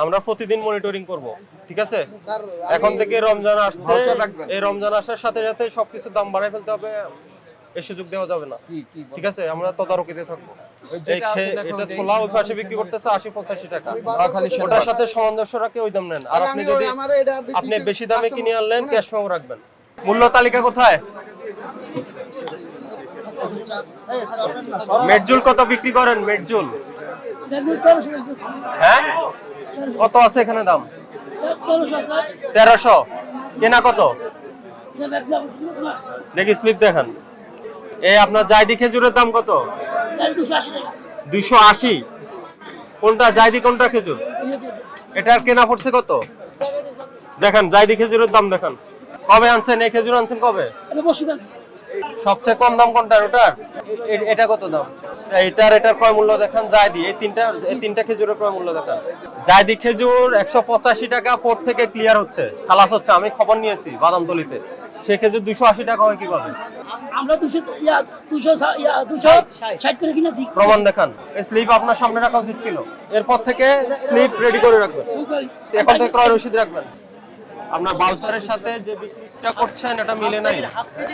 আমরা প্রতিদিন মনিটরিং করব, ঠিক আছে? এখন থেকে রমজান আসছে, এই রমজান আসার সাথে সাথে সবকিছু দাম বাড়ায় ফেলতে হবে, এই সুযোগ দেওয়া যাবে না, ঠিক আছে? আমরা তদারকিতে থাকবো। এটা ছোলা ওই পাশে বিক্রি করতেছে 80-85 টাকা, ওটার সাথে সামঞ্জস্য রাখে ওই দাম নেন। আর আপনি যদি আপনি বেশি দামে কিনে আনলেন ক্যাশ মেমো রাখবেন। মূল্য তালিকা কোথায়? মেটজুল কত বিক্রি করেন? মেটজুল হ্যাঁ কত আছে এখানে দাম? 1300। কেনা কত? দেখি স্লিপ দেখান। এই আপনার জায়দি খেজুরের দাম কত? 280। কোনটা জায়দি, কোনটা খেজুর? এটার কেনা পড়ছে কত? দেখেন জায়দি খেজুরের দাম দেখেন। কবে আনছেন এই খেজুর? আনছেন কবে? সবচেয়ে কম দাম কোনটা? ওটার? এটা কত দাম? এটার ক্রয় মূল্য দেখান। জায়দি এই তিনটা খেজুরের ক্রয় মূল্য দেখান। জায়দি খেজুর 185 টাকা পোর্ট থেকে ক্লিয়ার হচ্ছে, খালাস হচ্ছে। আমি খবর নিয়েছি বাদামতলিতে। সেই খেজুর 280 টাকা হয় কিভাবে? আমরা 260 করে কিনেছি। প্রমাণ দেখান। এই স্লিপ আপনার সামনে রাখা উচিত ছিল। এরপর থেকে স্লিপ রেডি করে রাখবেন, এখন থেকে ক্রয় রসিদ রাখবেন। আপনার বাউচারের সাথে যে বিক্রিটা করছেন এটা মিলে নাই,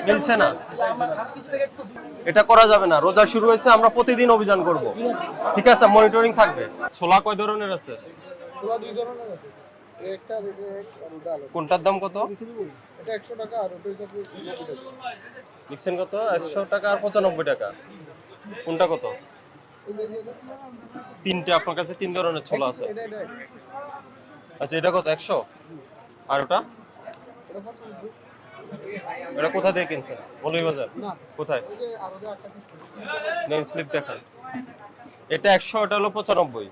মিলছে না, এটা করা যাবে না। রোজা শুরু হয়েছে, আমরা প্রতিদিন অভিযান করব, ঠিক আছে? মনিটরিং থাকবে। ছোলা কয় ধরনের আছে? ছোলা দুই ধরনের আছে, একটা রেডি আর ওটা আলাদা। কোনটার দাম কত? এটা 100 টাকা আর ওটা হচ্ছে 90 টাকা। লিখছেন কত? 100 টাকা আর 95 টাকা। কোনটা কত? তিনটে আপনার কাছে তিন ধরনের ছোলা আছে। এটা আচ্ছা এটা কত? 100। আর ওটা? এটা কোথা থেকে কিনছেন? মৌলভীবাজার? না, কোথায়? ওই যে আর ওটা একটা সিস্টেম। নেম স্লিপ দেখান। এটা 100, এটা হলো 95।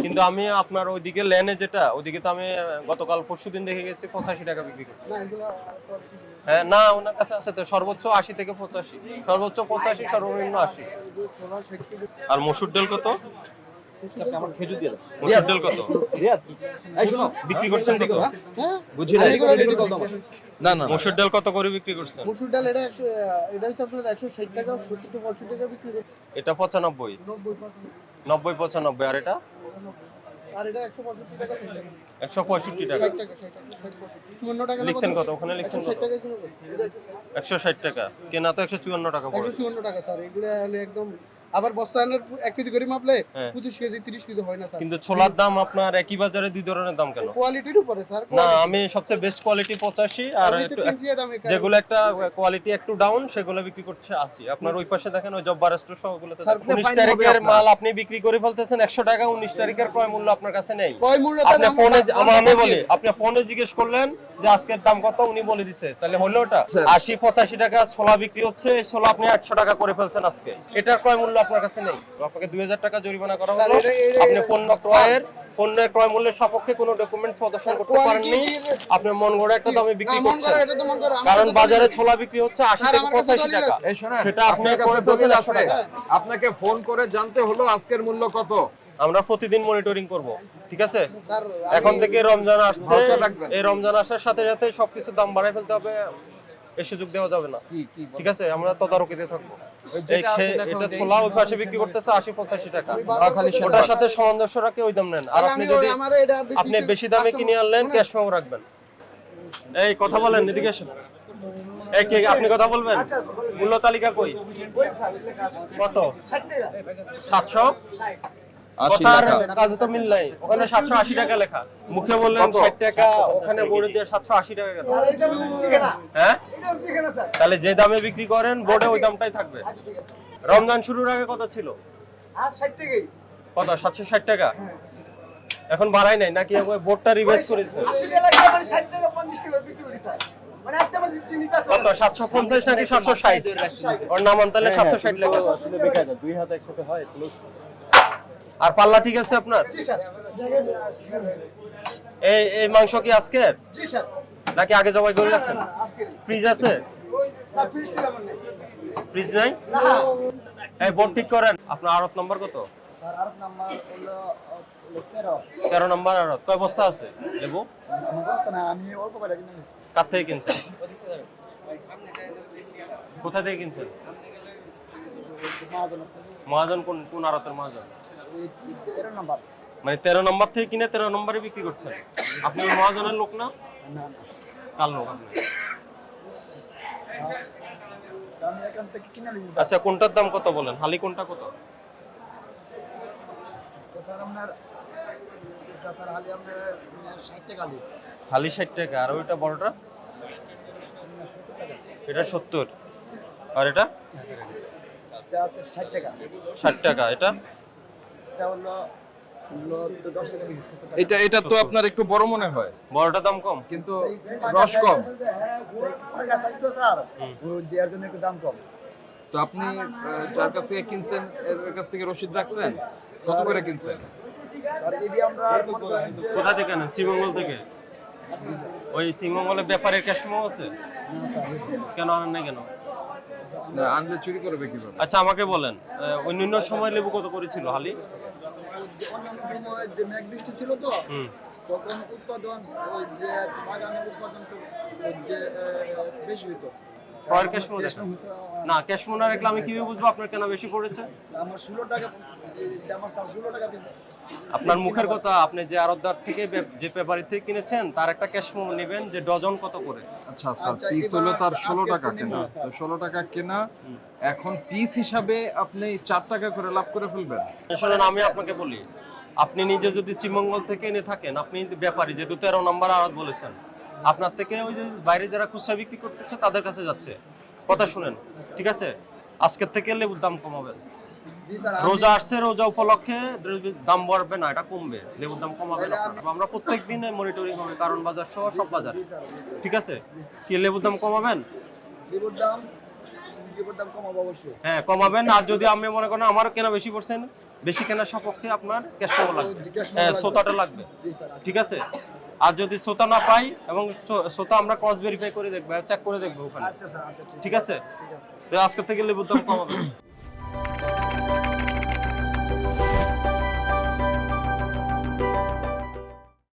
কিন্তু আমি আপনার ওইদিকে লেনে যেটা, ওইদিকে তো আমি গতকাল পরশুদিন দেখে গেছি 85 টাকা বিক্রি করছে। না এগুলো হ্যাঁ না, ওনার কাছে আছে তো সর্বোচ্চ 80 থেকে 85, সর্বোচ্চ 85, সর্বনিম্ন 80। ছোলা 60 টাকা। আর মসুর ডাল কত? আমার খেজুর দিয়ে দাও। মসুর ডাল কত রিয়াদ, এই শোনো, বিক্রি করছেন কত? হ্যাঁ বুঝি না। এগুলো রেডি করলাম। না না, মসুর ডাল কত করে বিক্রি করছেন? মসুর ডাল এটা 100, এটা হচ্ছে আপনার 160 টাকা, 70 থেকে 80 টাকা বিক্রি করে। এটা 95, 90 95। আর এটা আর এটা 165 টাকা, 60 টাকা। 165 টাকা। 60 টাকা, 60 টাকা, 54 টাকা। লিখছেন কত? ওখানে লিখছেন কত? 160 টাকা কিলো। এটা 160 টাকা। কেনা তো 154 টাকা পড়ে। 154 টাকা স্যার। এগুলো হলে একদম আবার বস্তা আনলে 1 কেজি করে মাপলে হ্যাঁ। 25 কেজি 30 কেজি হয় না স্যার। কিন্তু ছোলার দাম আপনার একই বাজারে দুই ধরনের দাম কেন? কোয়ালিটির উপরে স্যার। না, আমি সবচেয়ে বেস্ট কোয়ালিটি 85, আর আমি তো একটু কিনছি এটা আমি যেগুলো একটা কোয়ালিটি একটু ডাউন সেগুলো বিক্রি করছে 80। আপনার ওই পাশে দেখেন ওই জব্বার স্টোর সবগুলোতে স্যার, 19 তারিখের মাল আপনি বিক্রি করে ফেলতেছেন 100 টাকা। 19 তারিখের ক্রয় মূল্য আপনার কাছে নেই। কয় মূল্যটা আপনি দাম ফোনে আমরা আমি বলি, আপনি ফোনে জিজ্ঞেস করলেন যে আজকের দাম কত, উনি বলে দিছে, তাহলে হলো ওটা 80 85 টাকা ছোলা বিক্রি হচ্ছে। এই ছোলা আপনি 100 টাকা করে ফেলছেন আজকে, এটার ক্রয় মূল্য আপনার কাছে নেই। আপনাকে 2000 টাকা জরিমানা করা হলো। আপনি পণ্যের ক্রয় মূল্যের সপক্ষে কোনো ডকুমেন্টস প্রদর্শন করতে পারেননি। আপনি মন গড়া একটা দামে বিক্রি করছেন, কারণ বাজারে ছোলা বিক্রি হচ্ছে 80 থেকে 85 টাকা। এই শোনেন, সেটা আপনি আপনার করে কাছে ফেলছেন দলিল 100 আছে, টাকা। আপনাকে ফোন করে জানতে হলো আজকের মূল্য কত। আমরা প্রতিদিন মনিটরিং করব, ঠিক আছে? স্যার, এখন থেকে রমজান আসছে, ভরসা রাখবেন। এই রমজান আসার সাথে সাথে সবকিছু দাম বাড়ায় ফেলতে হবে, এই সুযোগ দেওয়া যাবে না, ঠিক আছে? আমরা তদারকিতে থাকবো। এটা ছোলা ওই পাশে বিক্রি করতেছে 80-85 টাকা, ওটার সাথে সামঞ্জস্য রাখে ওই দাম নেন। আর আপনি যদি আপনি বেশি দামে কিনে আনলেন ক্যাশ মেমো রাখবেন। এই কথা বলেন, এদিকে আসেন। এই কে আপনি কথা বলবেন? মূল্য তালিকা কই? কত? 700। কথার কাজে তো মিল নাই। ওখানে 780 টাকা লেখা, মুখে বললেন 60 টাকা, ওখানে বোর্ডে দিয়ে 780 টাকা কেন? হ্যাঁ, তাহলে যে দামে বিক্রি করেন বোর্ডে ওই দামটাই থাকবে। রমজান শুরুর আগে কত ছিল? কত? 760 টাকা। এখন বাড়াই নাই নাকি? বোর্ডটা রিভাইজ করেছে কত? 750 নাকি 760? ওর নাম তাহলে 760 লেখা। দুই হাত একসাথে হয়। আর পাল্লা ঠিক আছে আপনার? এই মাংস কি আজকের নাকি আগে জবাই করে রাখছেন? ফ্রিজ আছে? ফ্রিজ নাই? এই বোর্ড ঠিক করেন। আপনার আড়ত নাম্বার কত? স্যার আর নাম্বার হলো 13। 13 নাম্বার আড়ত। কয় বস্তা আছে লেবু? আমার বস্তা না, আমি অল্প করে কিনে নিয়েছি। কার থেকে কিনছেন? কোথা থেকে কিনছেন? মহাজন। মহাজন কোন আড়তের মহাজন? 13 নাম্বার। মানে 13 নম্বর থেকে কিনে 13 নম্বরে বিক্রি করছেন। আপনি ওই মহাজনের লোক না? না কার লোক আপনি? আমি এখান থেকে কিনে নিয়েছি আচ্ছা, কোনটার দাম কত বলেন? হালি কোনটা কত? তো স্যার আপনার এটা স্যার হালি আপনার 60 টাকা হালি হালি 60 টাকা, আর ওইটা বড়টা 70 টাকা এটা 70, আর এটা এটা আছে 60 টাকা 60 টাকা, এটা এটা হলো 10 টাকা বেশি 70 টাকা এটা এটা তো আপনার একটু বড় মনে হয়, বড়টা দাম কম। কিন্তু রস কম। টাকা চাইছে তো স্যার ও যে এর জন্য একটু দাম কম তো আপনি যার কাছ থেকে কিনছেন এর কাছ থেকে রসিদ রাখছেন? কত করে কিনছেন? আর এই আমরা মনে করেন যে কোথা থেকে আনেন? শ্রীমঙ্গল থেকে? ওই শ্রীমঙ্গলে ব্যাপারের ক্যাশমো আছে, না স্যার কেন আনেন না কেন? না, আনলে চুরি করবে কিভাবে? আচ্ছা আমাকে বলেন, অন্যান্য সময় লেবু কত করেছিল হালি? অন্যান্য সময় যে মেঘ বৃষ্টি ছিল তো হুম, তখন উৎপাদন ওই যে বাগানের উৎপাদন তো ওই যে বেশি হইতো পরের ক্যাশমো দেখেন হইতো, না, ক্যাশমো না রাখলে আমি কিভাবে বুঝবো আপনার কেনা বেশি পড়েছে? আমার 16 টাকা এটা আমার স্যার 16 টাকা পিস আপনার মুখের কথা, আপনি যে আড়তদার থেকে যে ব্যাপারী থেকে কিনেছেন তার একটা ক্যাশমো নেবেন যে ডজন কত করে। আচ্ছা স্যার, আচ্ছা, পিস এবার হলো তার 16 আজকে টাকা তো কেনা, নিবো, স্যার। তো 16 টাকা কেনা, এখন পিস হিসাবে আপনি 4 টাকা করে লাভ করে ফেলবেন। শুনুন আমি আপনাকে বলি, আপনি নিজে যদি শ্রীমঙ্গল থেকে এনে থাকেন, আপনি ব্যাপারী যেহেতু 13 নম্বর আড়ত বলেছেন, আপনার থেকে ওই যে বাইরে যারা খুচরা বিক্রি করতেছে তাদের কাছে যাচ্ছে। কথা শুনেন, ঠিক আছে? আজকের থেকে লেবুর দাম কমাবেন। জি স্যার রোজা আসছে, রোজা উপলক্ষে দাম বাড়বে না, এটা কমবে, লেবুর দাম কমাবেন আপনারা। আমরা প্রত্যেক দিনে মনিটরিং হবে, কারণ বাজার সহ সব বাজার, জি স্যার জি স্যার ঠিক আছে? কি লেবুর দাম কমাবেন? লেবুর দাম কমাবো অবশ্যই হ্যাঁ কমাবেন। আর যদি আমি মনে করেন আমার কেনা বেশি পড়ছেন, বেশি কেনার সপক্ষে আপনার ক্যাশ পাওয়া লাগবে, হ্যাঁ সোতাটা লাগবে, জি স্যার ঠিক আছে? আর যদি সোতা না পাই, এবং সোতা আমরা ক্রস ভেরিফাই করে দেখবো, চেক করে দেখবো ওখানে, আচ্ছা স্যার আচ্ছা ঠিক আছে? ঠিক আছে তো আজকে থেকে লেবুর দাম কমাবেন।